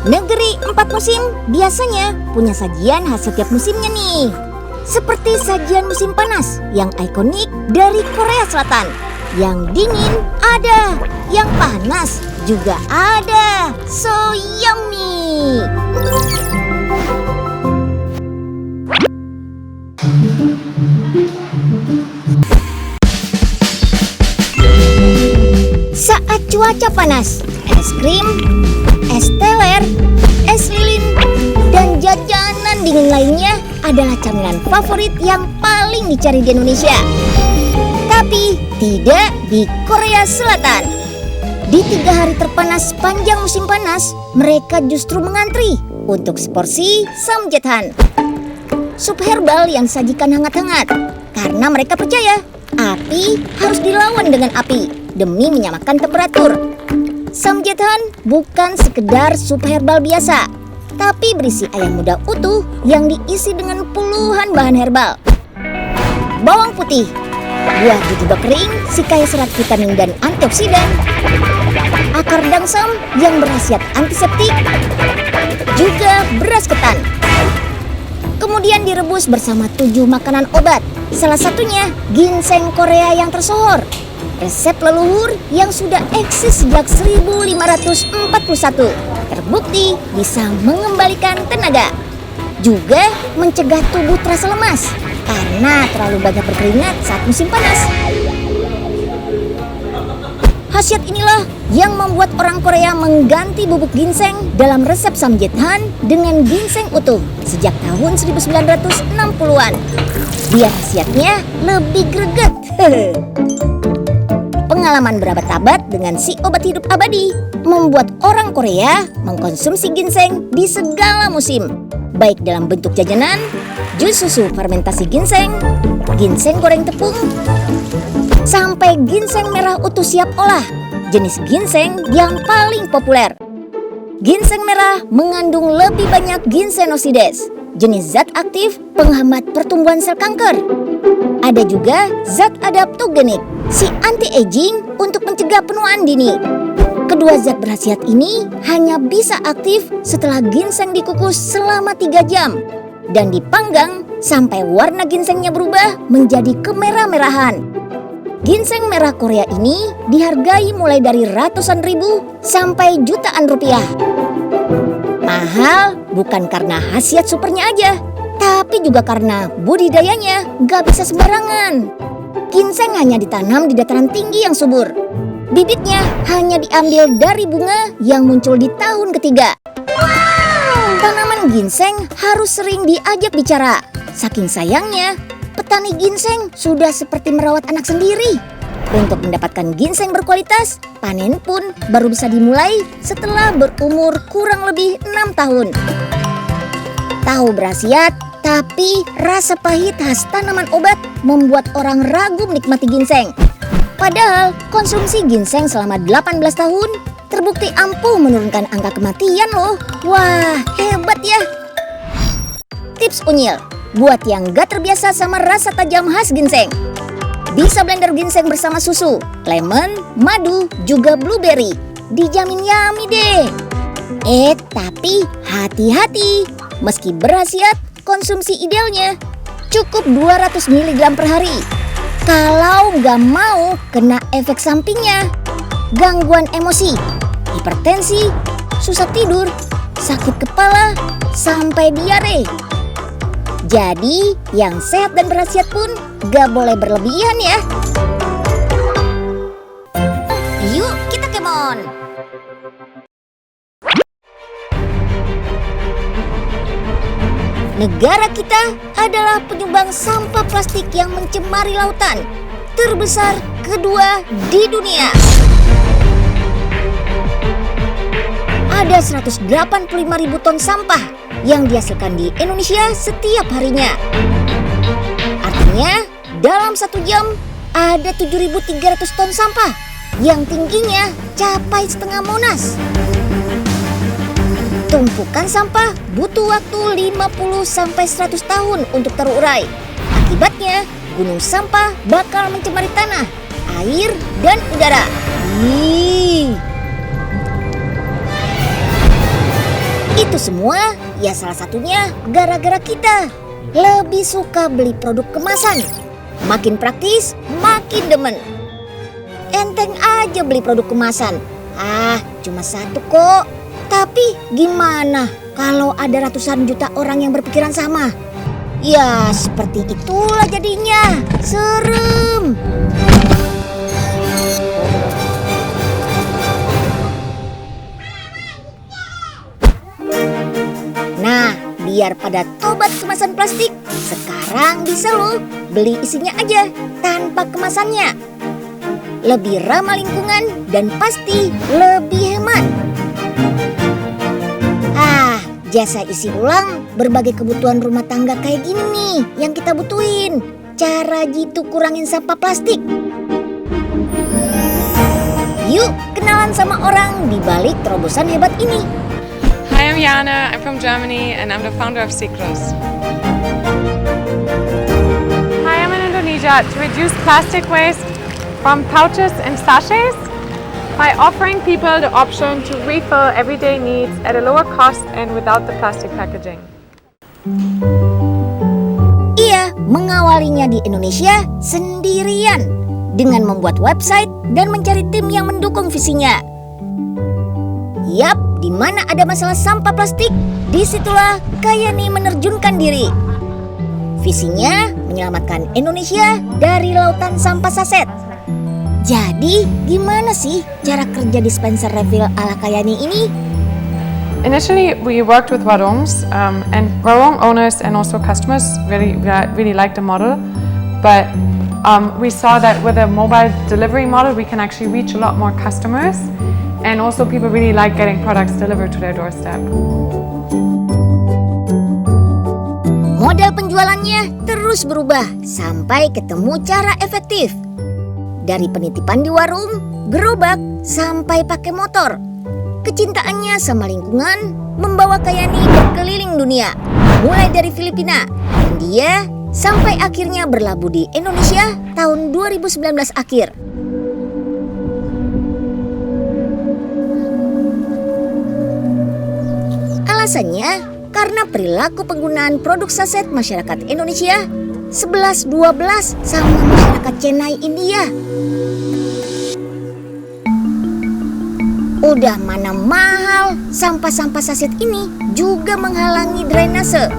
Negeri 4 musim biasanya punya sajian khas setiap musimnya nih. Seperti sajian musim panas yang ikonik dari Korea Selatan. Yang dingin ada, yang panas juga ada. So yummy! Saat cuaca panas, es krim, es teler, es lilin, dan jajanan dingin lainnya adalah camilan favorit yang paling dicari di Indonesia. Tapi tidak di Korea Selatan. Di 3 hari terpanas sepanjang musim panas, mereka justru mengantri untuk seporsi samjeothan, sup herbal yang disajikan hangat-hangat. Karena mereka percaya api harus dilawan dengan api demi menyamakan temperatur. Samjeothan bukan sekedar sup herbal biasa, tapi berisi ayam muda utuh yang diisi dengan puluhan bahan herbal. Bawang putih, buah jojoba kering si kaya serat vitamin dan antioksidan, akar dangsam yang berkhasiat antiseptik, juga beras ketan. Kemudian direbus bersama 7 makanan obat, salah satunya ginseng Korea yang tersohor. Resep leluhur yang sudah eksis sejak 1541 terbukti bisa mengembalikan tenaga, juga mencegah tubuh terasa lemas karena terlalu banyak berkeringat saat musim panas. Khasiat inilah yang membuat orang Korea mengganti bubuk ginseng dalam resep samjeothan dengan ginseng utuh sejak tahun 1960-an. Biar khasiatnya lebih greget. Pengalaman berabad-abad dengan si obat hidup abadi membuat orang Korea mengkonsumsi ginseng di segala musim, baik dalam bentuk jajanan, jus susu fermentasi ginseng, ginseng goreng tepung, sampai ginseng merah utuh siap olah, jenis ginseng yang paling populer. Ginseng merah mengandung lebih banyak ginsenosides, jenis zat aktif penghambat pertumbuhan sel kanker. Ada juga zat adaptogenik, si anti-aging untuk mencegah penuaan dini. Kedua zat berkhasiat ini hanya bisa aktif setelah ginseng dikukus selama 3 jam dan dipanggang sampai warna ginsengnya berubah menjadi kemerah-merahan. Ginseng merah Korea ini dihargai mulai dari ratusan ribu sampai jutaan rupiah. Mahal bukan karena khasiat supernya aja, tapi juga karena budidayanya gak bisa sembarangan. Ginseng hanya ditanam di dataran tinggi yang subur. Bibitnya hanya diambil dari bunga yang muncul di tahun ketiga. Tanaman ginseng harus sering diajak bicara. Saking sayangnya, petani ginseng sudah seperti merawat anak sendiri. Untuk mendapatkan ginseng berkualitas, panen pun baru bisa dimulai setelah berumur kurang lebih 6 tahun. Tahu berkhasiat, tapi rasa pahit khas tanaman obat membuat orang ragu menikmati ginseng. Padahal konsumsi ginseng selama 18 tahun terbukti ampuh menurunkan angka kematian loh. Wah, hebat ya. Tips UNYIL buat yang gak terbiasa sama rasa tajam khas ginseng. Bisa blender ginseng bersama susu, lemon, madu, juga blueberry. Dijamin yummy deh. Tapi hati-hati. Meski berkhasiat, konsumsi idealnya cukup 200 mg per hari. Kalau nggak mau kena efek sampingnya, gangguan emosi, hipertensi, susah tidur, sakit kepala, sampai diare. Jadi yang sehat dan berkhasiat pun nggak boleh berlebihan ya. Yuk kita kemon. Negara kita adalah penyumbang sampah plastik yang mencemari lautan terbesar kedua di dunia. Ada 185.000 ton sampah yang dihasilkan di Indonesia setiap harinya. Artinya, dalam 1 jam ada 7.300 ton sampah yang tingginya capai setengah Monas. Tumpukan sampah butuh waktu 50-100 tahun untuk terurai. Akibatnya, gunung sampah bakal mencemari tanah, air, dan udara. Itu semua ya salah satunya gara-gara kita lebih suka beli produk kemasan. Makin praktis, makin demen. Enteng aja beli produk kemasan. Cuma satu kok. Tapi gimana kalau ada ratusan juta orang yang berpikiran sama? Ya seperti itulah jadinya. Serem. Nah, biar pada tobat kemasan plastik, sekarang bisa loh beli isinya aja tanpa kemasannya. Lebih ramah lingkungan dan pasti lebih hemat. Jasa isi ulang berbagai kebutuhan rumah tangga kayak gini nih yang kita butuhin. Cara gitu kurangin sampah plastik. Yuk kenalan sama orang di balik terobosan hebat ini. Hi, I'm Jana. I'm from Germany and I'm the founder of Cyclos. Hi, I'm in Indonesia to reduce plastic waste from pouches and sachets by offering people the option to refill everyday needs at a lower cost and without the plastic packaging. Ia mengawalinya di Indonesia sendirian dengan membuat website dan mencari tim yang mendukung visinya. Yap, di mana ada masalah sampah plastik, disitulah Kayani menerjunkan diri. Visinya menyelamatkan Indonesia dari lautan sampah saset. Jadi, gimana sih cara kerja dispenser refill ala Kayani ini? Initially, we worked with warungs, and warung owners and also customers really liked the model. But we saw that with a mobile delivery model, we can actually reach a lot more customers, and also people really like getting products delivered to their doorstep. Model penjualannya terus berubah sampai ketemu cara efektif. Dari penitipan di warung, gerobak, sampai pakai motor. Kecintaannya sama lingkungan membawa Kayani berkeliling dunia. Mulai dari Filipina, India, sampai akhirnya berlabuh di Indonesia tahun 2019 akhir. Alasannya karena perilaku penggunaan produk saset masyarakat Indonesia 11-12 sama masyarakat Chennai, India. Udah mana mahal, sampah-sampah saset ini juga menghalangi drainase.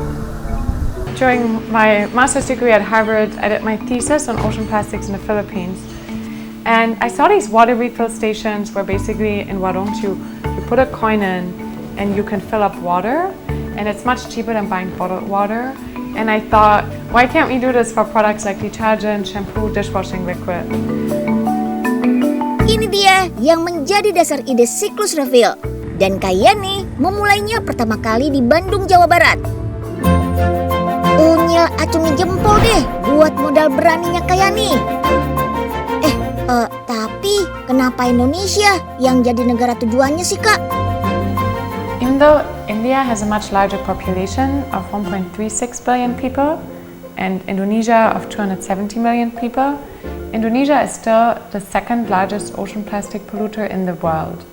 During my master's degree at Harvard, I did my thesis on ocean plastics in the Philippines. And I saw these water refill stations where basically in warungs you put a coin in and you can fill up water. And it's much cheaper than buying bottled water. And I thought, why can't we do this for products like detergent, shampoo, dishwashing liquid? Ini dia yang menjadi dasar ide Cyclos Refill. Dan Kayani memulainya pertama kali di Bandung, Jawa Barat. UNYIL acungi jempol deh buat modal beraninya Kayani. Tapi kenapa Indonesia yang jadi negara tujuannya sih, Kak? Even though India has a much larger population of 1.36 billion people and Indonesia of 270 million people, Indonesia is still the second largest ocean plastic polluter in the world.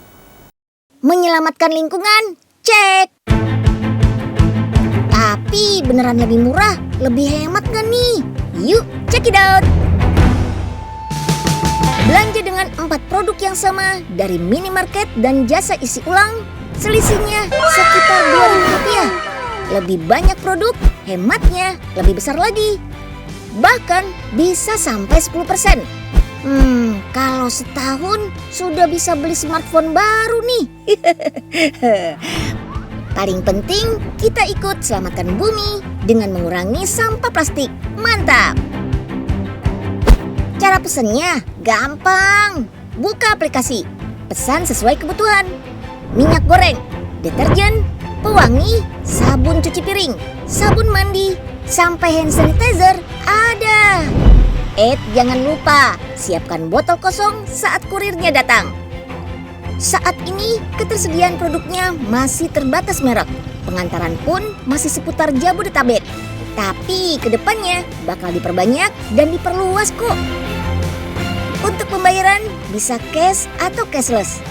Menyelamatkan lingkungan, cek. Tapi beneran lebih murah, lebih hemat gak nih? Yuk, check it out. Belanja dengan 4 produk yang sama dari minimarket dan jasa isi ulang, selisihnya sekitar Rp2.000. Lebih banyak produk, hematnya lebih besar lagi. Bahkan bisa sampai 10%. Kalau setahun sudah bisa beli smartphone baru nih. Paling penting kita ikut selamatkan bumi dengan mengurangi sampah plastik. Mantap! Cara pesennya gampang. Buka aplikasi, pesan sesuai kebutuhan. Minyak goreng, deterjen, pewangi, sabun cuci piring, sabun mandi, sampai hand sanitizer ada. Jangan lupa siapkan botol kosong saat kurirnya datang. Saat ini ketersediaan produknya masih terbatas merek. Pengantaran pun masih seputar Jabodetabek. Tapi kedepannya bakal diperbanyak dan diperluas kok. Untuk pembayaran bisa cash atau cashless.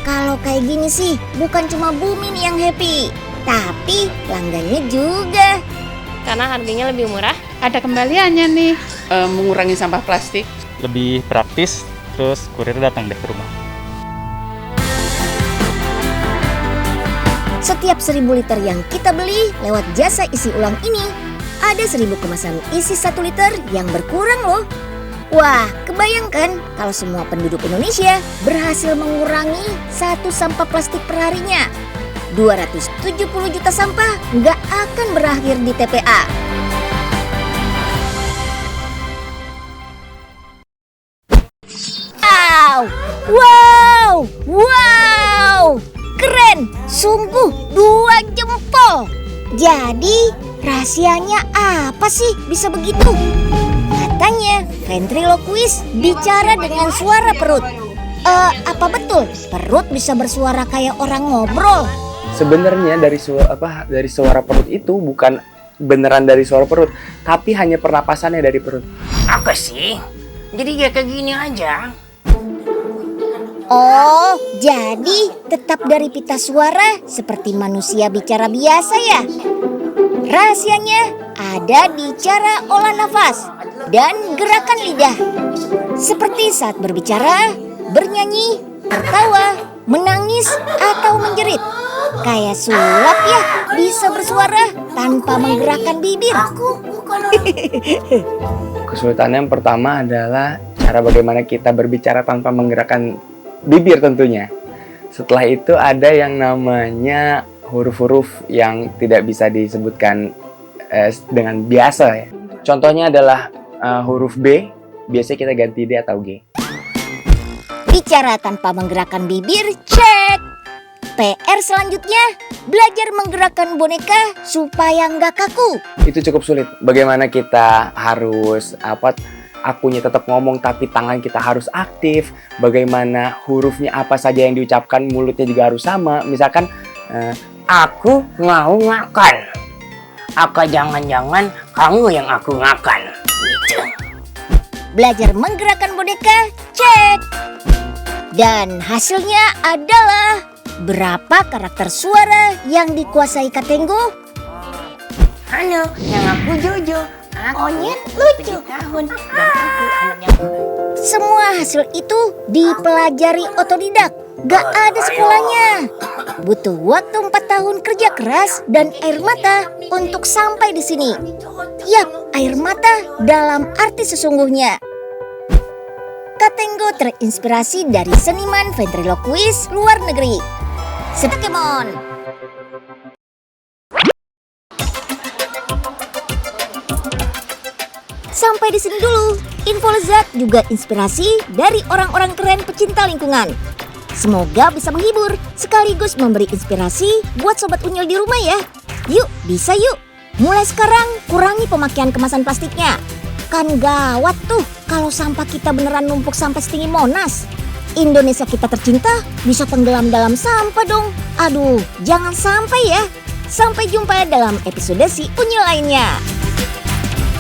Kalau kayak gini sih bukan cuma bumi nih yang happy, tapi pelanggannya juga. Karena harganya lebih murah. Ada kembaliannya nih. Mengurangi sampah plastik. Lebih praktis, terus kurir datang deh ke rumah. Setiap 1000 liter yang kita beli lewat jasa isi ulang ini, ada 1000 kemasan isi 1 liter yang berkurang loh. Wah, kebayangkan kalau semua penduduk Indonesia berhasil mengurangi 1 sampah plastik perharinya. 270 juta sampah nggak akan berakhir di TPA. Wow! Keren! Sungguh 2 jempol! Jadi, rahasianya apa sih bisa begitu? Katanya, ventriloquist bicara dengan suara perut. Apa betul? Perut bisa bersuara kayak orang ngobrol? Sebenarnya dari suara perut itu bukan beneran dari suara perut, tapi hanya pernapasannya dari perut. Apa sih? Jadi ya kayak gini aja. Oh, jadi tetap dari pita suara seperti manusia bicara biasa ya? Rahasianya ada di cara olah nafas dan gerakan lidah. Seperti saat berbicara, bernyanyi, tertawa, menangis, atau menjerit. Kayak sulap ya, bisa bersuara tanpa menggerakkan bibir. Kesulitannya yang pertama adalah cara bagaimana kita berbicara tanpa menggerakkan bibir tentunya. Setelah itu ada yang namanya huruf-huruf yang tidak bisa disebutkan dengan biasa ya. Contohnya adalah huruf B, biasanya kita ganti D atau G. Bicara tanpa menggerakkan bibir, cek. PR selanjutnya, belajar menggerakkan boneka supaya nggak kaku. Itu cukup sulit. Bagaimana kita harus akunya tetap ngomong tapi tangan kita harus aktif. Bagaimana hurufnya apa saja yang diucapkan, mulutnya juga harus sama. Misalkan Aku mau makan. Apa jangan-jangan kamu yang aku makan? Gitu. Belajar menggerakkan boneka, cek. Dan hasilnya adalah berapa karakter suara yang dikuasai Katenggo? Halo, yang aku Jojo. Onyet lucu. 7 tahun dan aku anaknya. Semua hasil itu dipelajari otodidak, gak ada sekolahnya. Butuh waktu 4 tahun kerja keras dan air mata untuk sampai di sini. Yap, air mata dalam arti sesungguhnya. Katenggo terinspirasi dari seniman ventriloquist luar negeri, Pokemon. Sampai di sini dulu. Info lezat juga inspirasi dari orang-orang keren pecinta lingkungan. Semoga bisa menghibur sekaligus memberi inspirasi buat sobat Unyil di rumah ya. Yuk, bisa yuk. Mulai sekarang kurangi pemakaian kemasan plastiknya. Kan gawat tuh kalau sampah kita beneran numpuk sampai setinggi Monas. Indonesia kita tercinta bisa tenggelam dalam sampah dong. Aduh, jangan sampai ya. Sampai jumpa dalam episode si Unyil lainnya.